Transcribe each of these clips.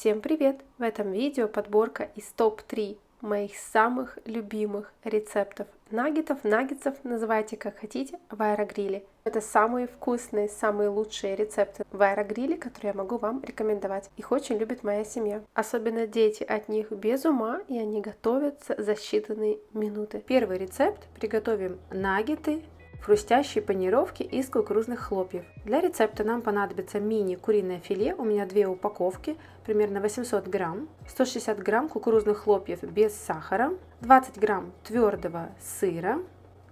Всем привет! В этом видео подборка из топ-3 моих самых любимых рецептов наггетсов, называйте как хотите, в аэрогриле. Это самые вкусные, самые лучшие рецепты в аэрогриле, которые я могу вам рекомендовать. Их очень любит моя семья. Особенно дети от них без ума, и они готовятся за считанные минуты. Первый рецепт. Приготовим наггеты хрустящие панировки из кукурузных хлопьев. Для рецепта нам понадобится мини-куриное филе, у меня 2 упаковки, примерно 800 грамм, 160 грамм кукурузных хлопьев без сахара, 20 грамм твердого сыра,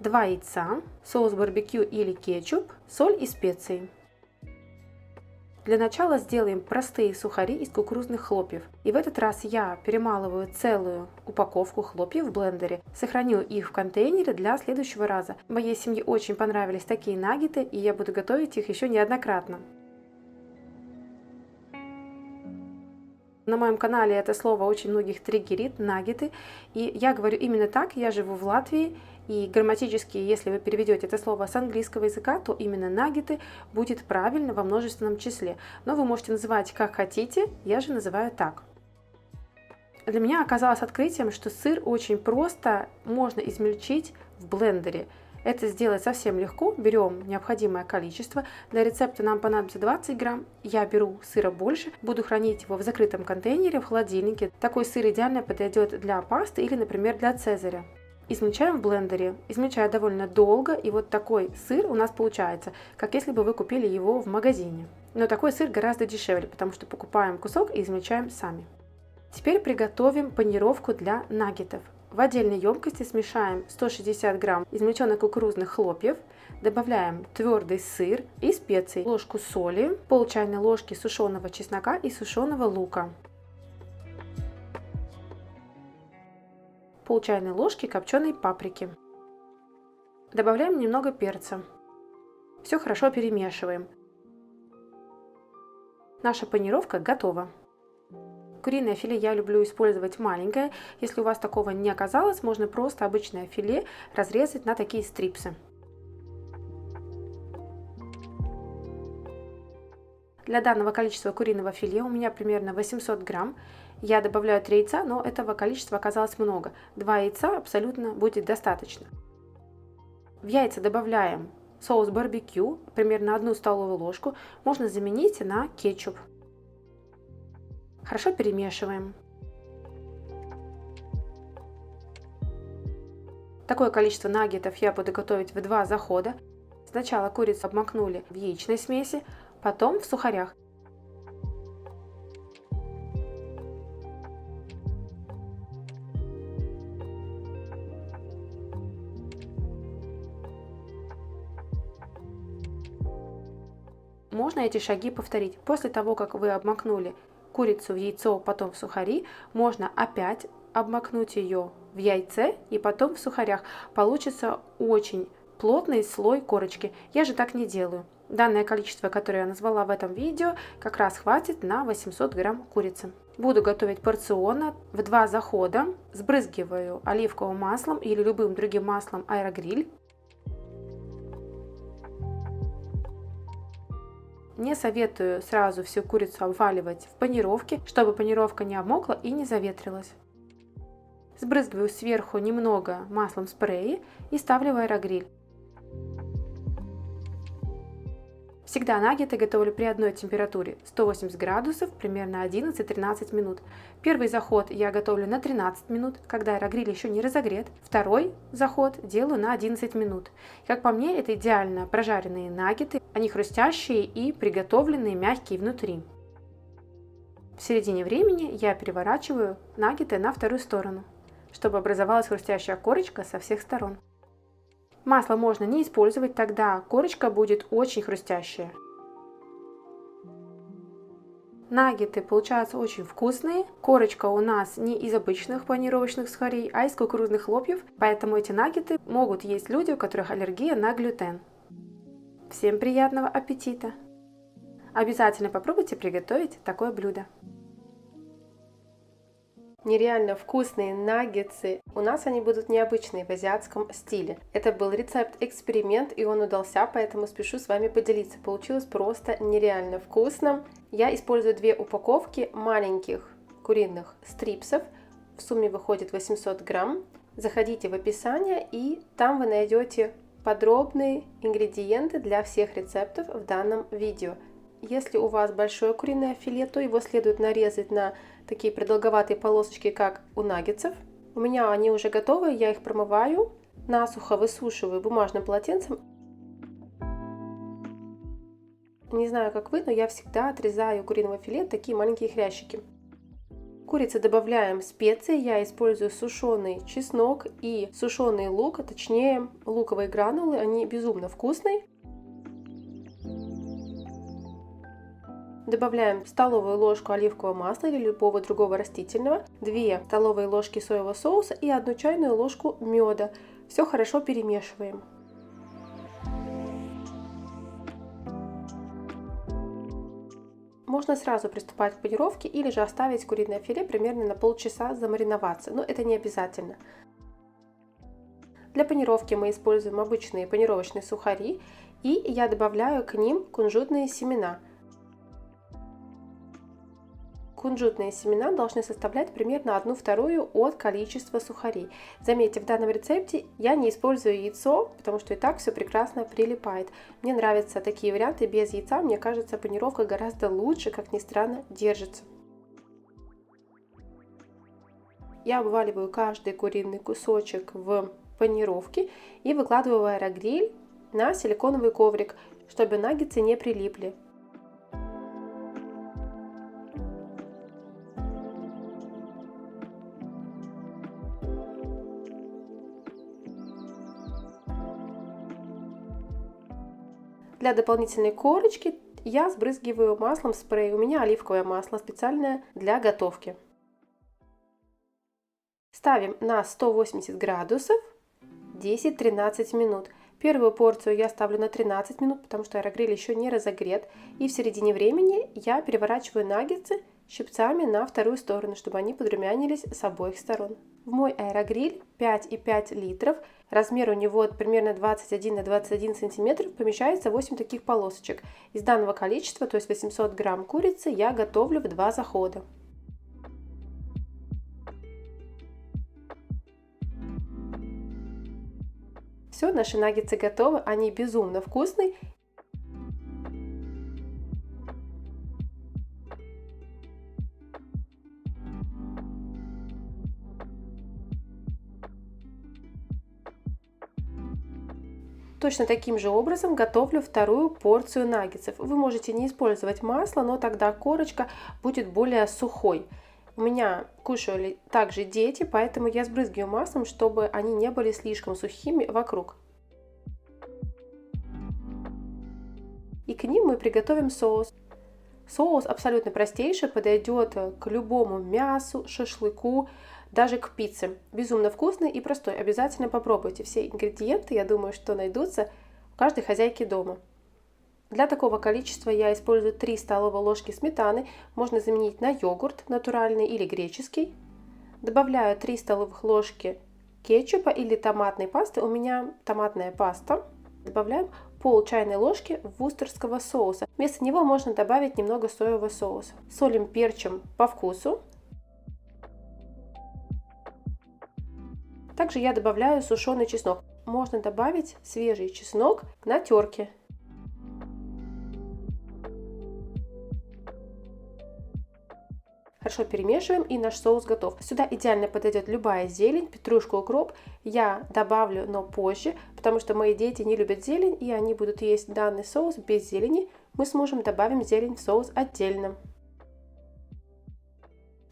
2 яйца, соус барбекю или кетчуп, соль и специи. Для начала сделаем простые сухари из кукурузных хлопьев. И в этот раз я перемалываю целую упаковку хлопьев в блендере. Сохраню их в контейнере для следующего раза. Моей семье очень понравились такие наггеты, и я буду готовить их еще неоднократно. На моем канале это слово очень многих триггерит, наггеты. И я говорю именно так, я живу в Латвии. И грамматически, если вы переведете это слово с английского языка, то именно наггеты будет правильно во множественном числе. Но вы можете называть как хотите, я же называю так. Для меня оказалось открытием, что сыр очень просто можно измельчить в блендере. Это сделать совсем легко. Берем необходимое количество. Для рецепта нам понадобится 20 грамм. Я беру сыра больше. Буду хранить его в закрытом контейнере в холодильнике. Такой сыр идеально подойдет для пасты или, например, для цезаря. Измельчаем в блендере. Измельчаю довольно долго. И вот такой сыр у нас получается, как если бы вы купили его в магазине. Но такой сыр гораздо дешевле, потому что покупаем кусок и измельчаем сами. Теперь приготовим панировку для наггетов. В отдельной емкости смешаем 160 грамм измельченных кукурузных хлопьев, добавляем твердый сыр и специи, ложку соли, пол чайной ложки сушеного чеснока и сушеного лука, пол чайной ложки копченой паприки. Добавляем немного перца. Все хорошо перемешиваем. Наша панировка готова. Куриное филе я люблю использовать маленькое. Если у вас такого не оказалось, можно просто обычное филе разрезать на такие стрипсы. Для данного количества куриного филе у меня примерно 800 грамм. Я добавляю 3 яйца, но этого количества оказалось много. 2 яйца абсолютно будет достаточно. В яйца добавляем соус барбекю, примерно 1 столовую ложку. Можно заменить на кетчуп. Хорошо перемешиваем. Такое количество наггетов я буду готовить в 2 захода. Сначала курицу обмакнули в яичной смеси, потом в сухарях. Можно эти шаги повторить. После того, как вы обмакнули курицу в яйцо, потом в сухари, можно опять обмакнуть ее в яйце и потом в сухарях. Получится очень плотный слой корочки. Я же так не делаю. Данное количество, которое я назвала в этом видео, как раз хватит на 800 грамм курицы. Буду готовить порционно в 2 захода. Сбрызгиваю оливковым маслом или любым другим маслом аэрогриль. Не советую сразу всю курицу обваливать в панировке, чтобы панировка не обмокла и не заветрилась. Сбрызгиваю сверху немного маслом спрея и ставлю в аэрогриль. Всегда наггеты готовлю при одной температуре 180 градусов, примерно 11-13 минут. Первый заход я готовлю на 13 минут, когда аэрогриль еще не разогрет. Второй заход делаю на 11 минут. Как по мне, это идеально прожаренные наггеты. Они хрустящие и приготовленные, мягкие внутри. В середине времени я переворачиваю наггеты на вторую сторону, чтобы образовалась хрустящая корочка со всех сторон. Масло можно не использовать, тогда корочка будет очень хрустящая. Наггеты получаются очень вкусные. Корочка у нас не из обычных панировочных сухарей, а из кукурузных хлопьев, поэтому эти наггеты могут есть люди, у которых аллергия на глютен. Всем приятного аппетита! Обязательно попробуйте приготовить такое блюдо. Нереально вкусные наггетсы. У нас они будут необычные в азиатском стиле. Это был рецепт-эксперимент, и он удался, поэтому спешу с вами поделиться. Получилось просто нереально вкусно. Я использую 2 упаковки маленьких куриных стрипсов. В сумме выходит 800 грамм. Заходите в описание, и там вы найдете подробные ингредиенты для всех рецептов в данном видео. Если у вас большое куриное филе, то его следует нарезать на такие продолговатые полосочки, как у наггетсов. У меня они уже готовы, я их промываю, насухо высушиваю бумажным полотенцем. Не знаю, как вы, но я всегда отрезаю куриного филе такие маленькие хрящики. Курице добавляем специи, я использую сушеный чеснок и сушеный лук, а точнее луковые гранулы, они безумно вкусные. Добавляем столовую ложку оливкового масла или любого другого растительного, 2 столовые ложки соевого соуса и 1 чайную ложку меда. Все хорошо перемешиваем. Можно сразу приступать к панировке или же оставить куриное филе примерно на полчаса замариноваться, но это не обязательно. Для панировки мы используем обычные панировочные сухари, и я добавляю к ним кунжутные семена. Кунжутные семена должны составлять примерно 1/2 от количества сухарей. Заметьте, в данном рецепте я не использую яйцо, потому что и так все прекрасно прилипает. Мне нравятся такие варианты без яйца, мне кажется, панировка гораздо лучше, как ни странно, держится. Я обваливаю каждый куриный кусочек в панировке и выкладываю в аэрогриль на силиконовый коврик, чтобы наггетсы не прилипли. Для дополнительной корочки я сбрызгиваю маслом спрей. У меня оливковое масло специальное для готовки. Ставим на 180 градусов 10-13 минут. Первую порцию я ставлю на 13 минут, потому что аэрогриль еще не разогрет. И в середине времени я переворачиваю наггетсы щипцами на вторую сторону, чтобы они подрумянились с обоих сторон. В мой аэрогриль 5,5 литров, размер у него примерно 21 на 21 сантиметров, помещается 8 таких полосочек. Из данного количества, то есть 800 грамм курицы, я готовлю в 2 захода. Все, наши наггетсы готовы, они безумно вкусные. Точно таким же образом готовлю вторую порцию наггетсов. Вы можете не использовать масло, но тогда корочка будет более сухой. У меня кушали также дети, поэтому я сбрызгиваю маслом, чтобы они не были слишком сухими вокруг. И к ним мы приготовим соус. Соус абсолютно простейший, подойдет к любому мясу, шашлыку, даже к пицце. Безумно вкусный и простой. Обязательно попробуйте. Все ингредиенты, я думаю, что найдутся у каждой хозяйки дома. Для такого количества я использую 3 столовые ложки сметаны. Можно заменить на йогурт натуральный или греческий. Добавляю 3 столовых ложки кетчупа или томатной пасты. У меня томатная паста. Добавляем пол чайной ложки вустерского соуса. Вместо него можно добавить немного соевого соуса. Солим, перчим по вкусу. Также я добавляю сушеный чеснок. Можно добавить свежий чеснок на терке. Хорошо перемешиваем, и наш соус готов. Сюда идеально подойдет любая зелень, петрушка, укроп. Я добавлю, но позже, потому что мои дети не любят зелень, и они будут есть данный соус без зелени. Мы с мужем добавим зелень в соус отдельно.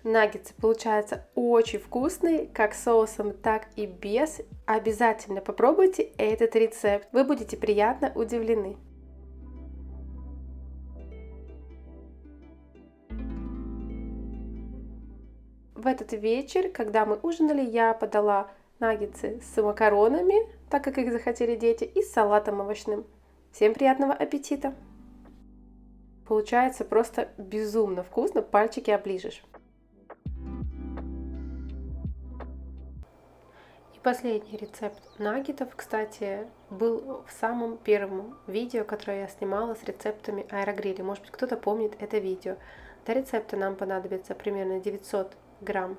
Наггетсы получаются очень вкусные, как с соусом, так и без. Обязательно попробуйте этот рецепт, вы будете приятно удивлены. В этот вечер, когда мы ужинали, я подала наггетсы с макаронами, так как их захотели дети, и с салатом овощным. Всем приятного аппетита! Получается просто безумно вкусно, пальчики оближешь. Последний рецепт наггетов, кстати, был в самом первом видео, которое я снимала с рецептами аэрогриля. Может быть, кто-то помнит это видео. Для рецепта нам понадобится примерно 900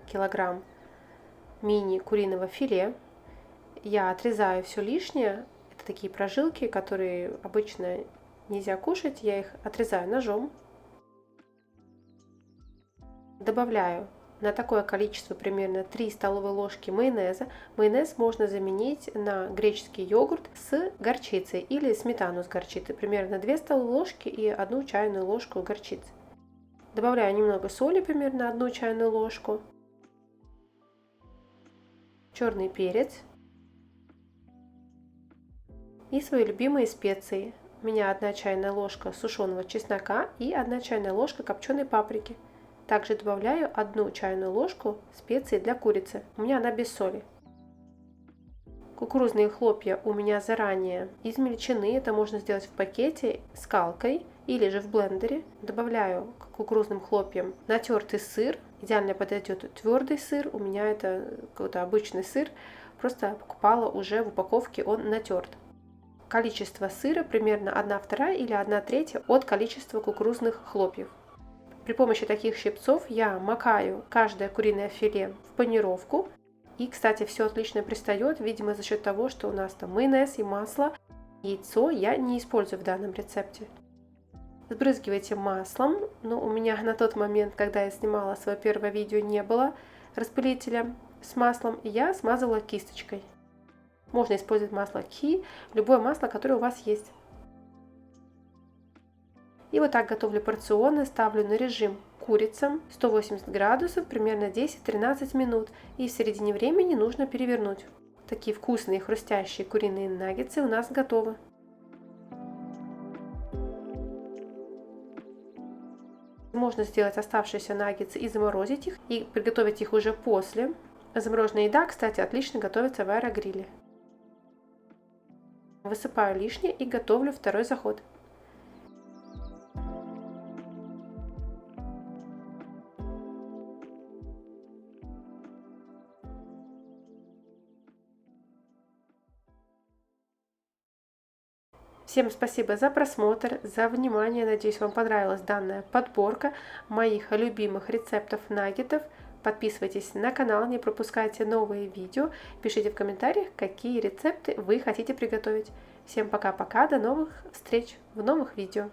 килограмм мини куриного филе. Я отрезаю все лишнее. Это такие прожилки, которые обычно нельзя кушать. Я их отрезаю ножом. Добавляю на такое количество примерно 3 столовые ложки майонеза. Майонез можно заменить на греческий йогурт с горчицей или сметану с горчицей. Примерно 2 столовые ложки и 1 чайную ложку горчицы. Добавляю немного соли, примерно 1 чайную ложку. Черный перец. И свои любимые специи. У меня 1 чайная ложка сушеного чеснока и 1 чайная ложка копченой паприки. Также добавляю 1 чайную ложку специй для курицы. У меня она без соли. Кукурузные хлопья у меня заранее измельчены. Это можно сделать в пакете скалкой или же в блендере. Добавляю к кукурузным хлопьям натертый сыр. Идеально подойдет твердый сыр. У меня это какой-то обычный сыр. Просто покупала уже в упаковке, он натерт. Количество сыра примерно 1/2 или 1/3 от количества кукурузных хлопьев. При помощи таких щипцов я макаю каждое куриное филе в панировку. И, кстати, все отлично пристает, видимо, за счет того, что у нас там майонез и масло. Яйцо я не использую в данном рецепте. Сбрызгивайте маслом, но у меня на тот момент, когда я снимала свое первое видео, не было распылителя с маслом, и я смазывала кисточкой. Можно использовать масло ки, любое масло, которое у вас есть. И вот так готовлю порционно, ставлю на режим курица 180 градусов, примерно 10-13 минут. И в середине времени нужно перевернуть. Такие вкусные хрустящие куриные наггетсы у нас готовы. Можно сделать оставшиеся наггетсы и заморозить их, и приготовить их уже после. Замороженная еда, кстати, отлично готовится в аэрогриле. Высыпаю лишнее и готовлю второй заход. Всем спасибо за просмотр, за внимание. Надеюсь, вам понравилась данная подборка моих любимых рецептов наггетов. Подписывайтесь на канал, не пропускайте новые видео. Пишите в комментариях, какие рецепты вы хотите приготовить. Всем пока-пока, до новых встреч в новых видео.